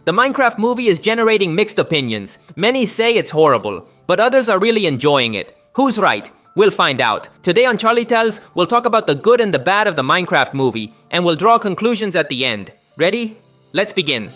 The Minecraft movie is generating mixed opinions. Many say it's horrible, but others are really enjoying it. Who's right? We'll find out. Today on Charlietales, we'll talk about the good and the bad of the Minecraft movie, and we'll draw conclusions at the end. Ready? Let's begin.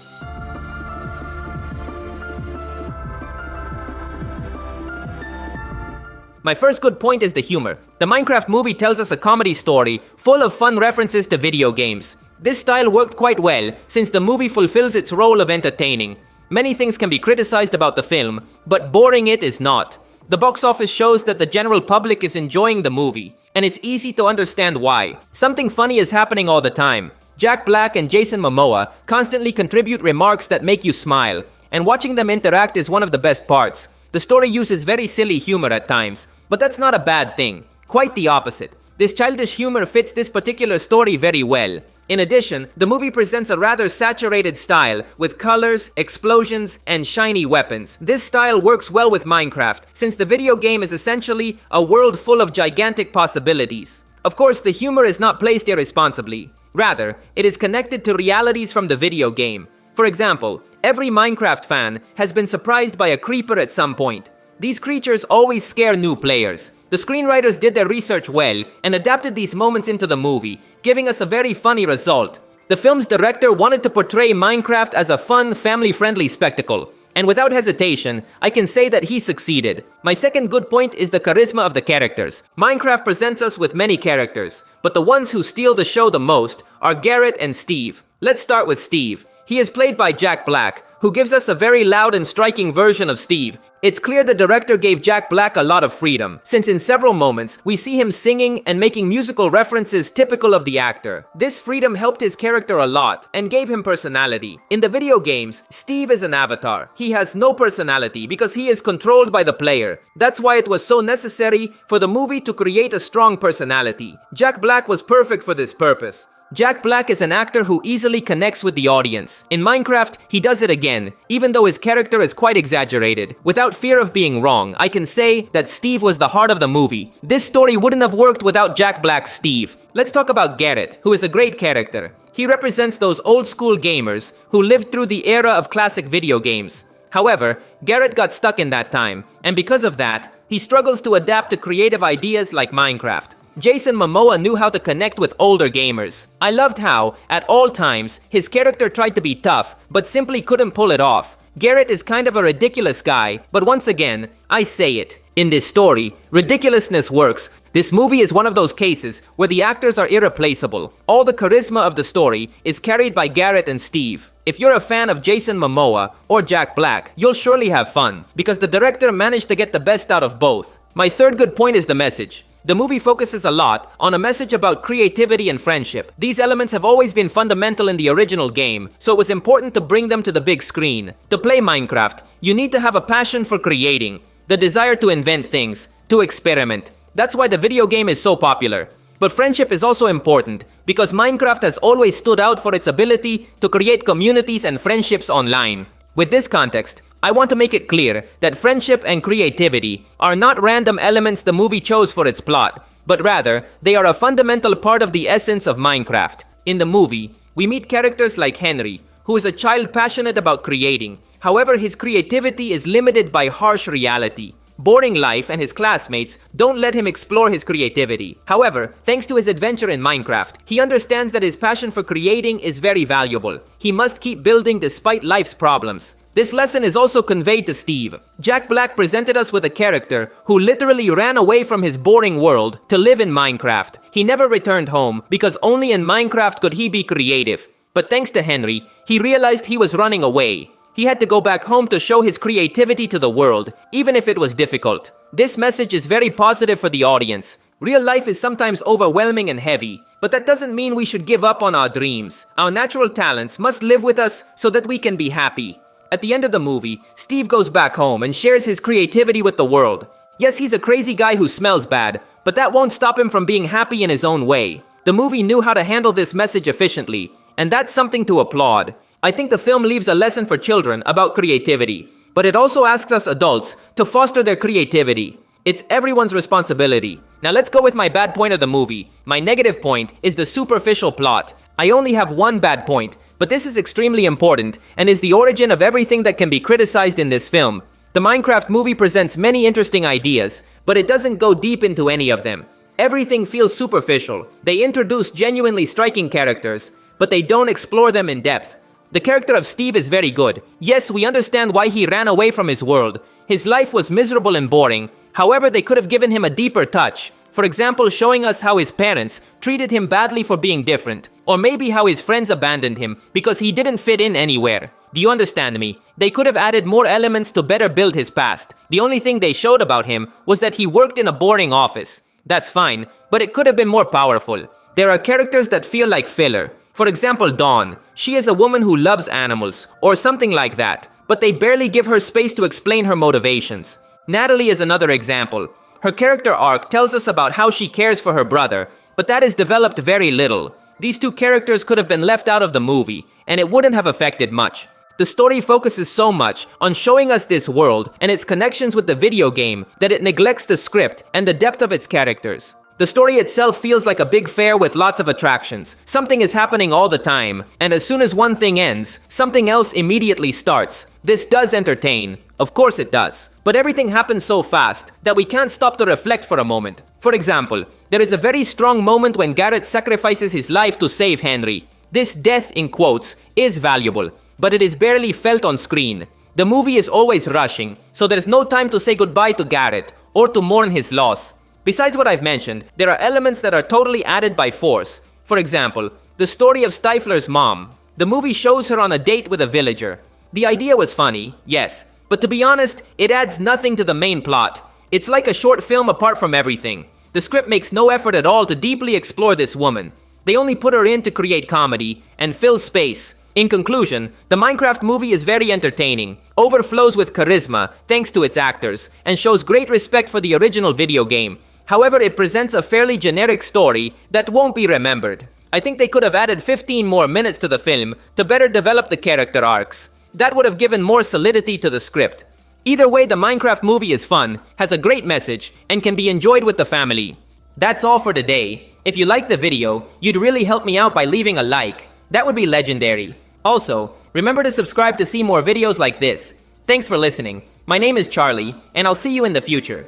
My first good point is the humor. The Minecraft movie tells us a comedy story full of fun references to video games. This style worked quite well, since the movie fulfills its role of entertaining. Many things can be criticized about the film, but boring it is not. The box office shows that the general public is enjoying the movie, and it's easy to understand why. Something funny is happening all the time. Jack Black and Jason Momoa constantly contribute remarks that make you smile, and watching them interact is one of the best parts. The story uses very silly humor at times, but that's not a bad thing. Quite the opposite. This childish humor fits this particular story very well. In addition, the movie presents a rather saturated style with colors, explosions, and shiny weapons. This style works well with Minecraft, since the video game is essentially a world full of gigantic possibilities. Of course, the humor is not placed irresponsibly. Rather, it is connected to realities from the video game. For example, every Minecraft fan has been surprised by a creeper at some point. These creatures always scare new players. The screenwriters did their research well and adapted these moments into the movie, giving us a very funny result. The film's director wanted to portray Minecraft as a fun, family-friendly spectacle, and without hesitation, I can say that he succeeded. My second good point is the charisma of the characters. Minecraft presents us with many characters, but the ones who steal the show the most are Garrett and Steve. Let's start with Steve. He is played by Jack Black, who gives us a very loud and striking version of Steve. It's clear the director gave Jack Black a lot of freedom, since in several moments, we see him singing and making musical references typical of the actor. This freedom helped his character a lot, and gave him personality. In the video games, Steve is an avatar. He has no personality because he is controlled by the player. That's why it was so necessary for the movie to create a strong personality. Jack Black was perfect for this purpose. Jack Black is an actor who easily connects with the audience. In Minecraft, he does it again, even though his character is quite exaggerated. Without fear of being wrong, I can say that Steve was the heart of the movie. This story wouldn't have worked without Jack Black's Steve. Let's talk about Garrett, who is a great character. He represents those old-school gamers who lived through the era of classic video games. However, Garrett got stuck in that time, and because of that, he struggles to adapt to creative ideas like Minecraft. Jason Momoa knew how to connect with older gamers. I loved how, at all times, his character tried to be tough, but simply couldn't pull it off. Garrett is kind of a ridiculous guy, but once again, I say it. In this story, ridiculousness works. This movie is one of those cases where the actors are irreplaceable. All the charisma of the story is carried by Garrett and Steve. If you're a fan of Jason Momoa or Jack Black, you'll surely have fun, because the director managed to get the best out of both. My third good point is the message. The movie focuses a lot on a message about creativity and friendship. These elements have always been fundamental in the original game, so it was important to bring them to the big screen. To play Minecraft, you need to have a passion for creating, the desire to invent things, to experiment. That's why the video game is so popular. But friendship is also important, because Minecraft has always stood out for its ability to create communities and friendships online. With this context, I want to make it clear that friendship and creativity are not random elements the movie chose for its plot, but rather, they are a fundamental part of the essence of Minecraft. In the movie, we meet characters like Henry, who is a child passionate about creating. However, his creativity is limited by harsh reality. Boring life and his classmates don't let him explore his creativity. However, thanks to his adventure in Minecraft, he understands that his passion for creating is very valuable. He must keep building despite life's problems. This lesson is also conveyed to Steve. Jack Black presented us with a character who literally ran away from his boring world to live in Minecraft. He never returned home because only in Minecraft could he be creative. But thanks to Henry, he realized he was running away. He had to go back home to show his creativity to the world, even if it was difficult. This message is very positive for the audience. Real life is sometimes overwhelming and heavy, but that doesn't mean we should give up on our dreams. Our natural talents must live with us so that we can be happy. At the end of the movie, Steve goes back home and shares his creativity with the world. Yes, he's a crazy guy who smells bad, but that won't stop him from being happy in his own way. The movie knew how to handle this message efficiently, and that's something to applaud. I think the film leaves a lesson for children about creativity, but it also asks us adults to foster their creativity. It's everyone's responsibility. Now let's go with my bad point of the movie. My negative point is the superficial plot. I only have one bad point. But this is extremely important and is the origin of everything that can be criticized in this film. The Minecraft movie presents many interesting ideas, but it doesn't go deep into any of them. Everything feels superficial. They introduce genuinely striking characters, but they don't explore them in depth. The character of Steve is very good. Yes, we understand why he ran away from his world. His life was miserable and boring. However, they could have given him a deeper touch. For example, showing us how his parents treated him badly for being different. Or maybe how his friends abandoned him because he didn't fit in anywhere. Do you understand me? They could have added more elements to better build his past. The only thing they showed about him was that he worked in a boring office. That's fine, but it could have been more powerful. There are characters that feel like filler. For example, Dawn. She is a woman who loves animals, or something like that, but they barely give her space to explain her motivations. Natalie is another example. Her character arc tells us about how she cares for her brother, but that is developed very little. These two characters could have been left out of the movie, and it wouldn't have affected much. The story focuses so much on showing us this world and its connections with the video game that it neglects the script and the depth of its characters. The story itself feels like a big fair with lots of attractions. Something is happening all the time, and as soon as one thing ends, something else immediately starts. This does entertain. Of course it does. But everything happens so fast that we can't stop to reflect for a moment. For example, there is a very strong moment when Garrett sacrifices his life to save Henry. This death, in quotes, is valuable, but it is barely felt on screen. The movie is always rushing, so there's no time to say goodbye to Garrett or to mourn his loss. Besides what I've mentioned, there are elements that are totally added by force. For example, the story of Stifler's mom. The movie shows her on a date with a villager. The idea was funny, yes, but to be honest, it adds nothing to the main plot. It's like a short film apart from everything. The script makes no effort at all to deeply explore this woman. They only put her in to create comedy and fill space. In conclusion, the Minecraft movie is very entertaining, overflows with charisma thanks to its actors, and shows great respect for the original video game. However, it presents a fairly generic story that won't be remembered. I think they could have added 15 more minutes to the film to better develop the character arcs. That would have given more solidity to the script. Either way, the Minecraft movie is fun, has a great message, and can be enjoyed with the family. That's all for today. If you liked the video, you'd really help me out by leaving a like. That would be legendary. Also, remember to subscribe to see more videos like this. Thanks for listening. My name is Charlie, and I'll see you in the future.